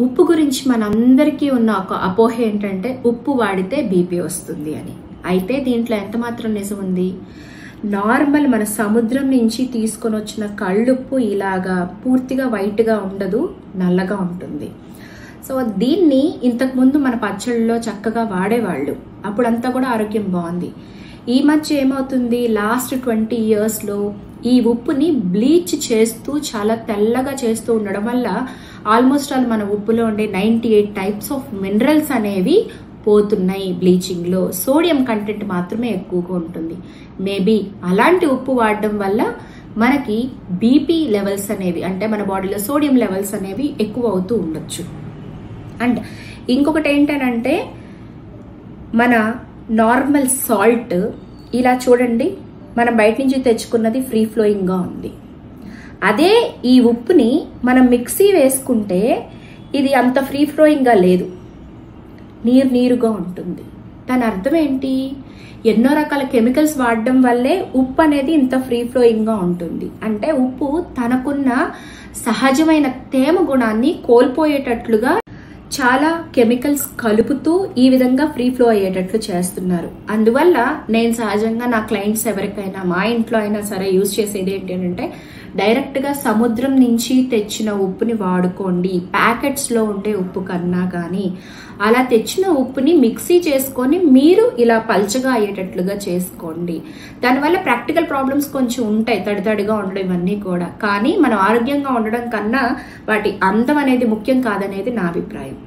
ఉప్పు గురించి మనందరికీ ఉన్న ఒక అపోహ ఏంటంటే ఉప్పు వాడితే బీపీ వస్తుంది అని. అయితే దీంట్లో ఎంత మాత్రం నిజం ఉంది? నార్మల్ మన సముద్రం నుంచి తీసుకొని వచ్చిన కళ్ళుప్పు ఇలాగా పూర్తిగా వైట్గా ఉండదు, నల్లగా ఉంటుంది. సో దీన్ని ఇంతకుముందు మన పచ్చళ్ళలో చక్కగా వాడేవాళ్ళు, అప్పుడంతా కూడా ఆరోగ్యం బాగుంది. ఈ మధ్య ఏమవుతుంది, లాస్ట్ 20 yearsలో ఈ ఉప్పుని బ్లీచ్ చేస్తూ చాలా తెల్లగా చేస్తూ ఉండడం వల్ల ఆల్మోస్ట్ ఆల్ మన ఉప్పులో ఉండే 98 టైప్స్ ఆఫ్ మినరల్స్ అనేవి పోతున్నాయి బ్లీచింగ్లో. సోడియం కంటెంట్ మాత్రమే ఎక్కువగా ఉంటుంది. మేబీ అలాంటి ఉప్పు వాడడం వల్ల మనకి బీపీ లెవెల్స్ అనేవి, అంటే మన బాడీలో సోడియం లెవెల్స్ అనేవి ఎక్కువ అవుతూ ఉండొచ్చు. అండ్ ఇంకొకటి ఏంటంటే మన నార్మల్ సాల్ట్ ఇలా చూడండి, మనం బయట నుంచి తెచ్చుకున్నది ఫ్రీ ఫ్లోయింగ్గా ఉంది. అదే ఈ ఉప్పుని మనం మిక్సీ వేసుకుంటే ఇది అంత ఫ్రీ ఫ్లోయింగ్గా లేదు, నీరుగా ఉంటుంది. దాని అర్థం ఏంటి? ఎన్నో రకాల కెమికల్స్ వాడడం వల్లే ఉప్పు అనేది ఇంత ఫ్రీ ఫ్లోయింగ్గా ఉంటుంది. అంటే ఉప్పు తనకున్న సహజమైన తేమ గుణాన్ని కోల్పోయేటట్లుగా చాలా కెమికల్స్ కలుపుతూ ఈ విధంగా ఫ్రీ ఫ్లో అయ్యేటట్లు చేస్తున్నారు. అందువల్ల నేను సహజంగా నా క్లయింట్స్ ఎవరికైనా, మా ఇంట్లో అయినా సరే యూజ్ చేసేది ఏంటంటే డైరెక్ట్గా సముద్రం నుంచి తెచ్చిన ఉప్పుని వాడుకోండి, ప్యాకెట్స్లో ఉండే ఉప్పు కన్నా. కానీ అలా తెచ్చిన ఉప్పుని మిక్సీ చేసుకొని మీరు ఇలా పల్చగా అయ్యేటట్లుగా చేసుకోండి. దానివల్ల ప్రాక్టికల్ ప్రాబ్లమ్స్ కొంచెం ఉంటాయి, తడితడిగా ఉండడం ఇవన్నీ కూడా. కానీ మనం ఆరోగ్యంగా ఉండడం కన్నా వాటి అందం అనేది ముఖ్యం కాదనేది నా అభిప్రాయం.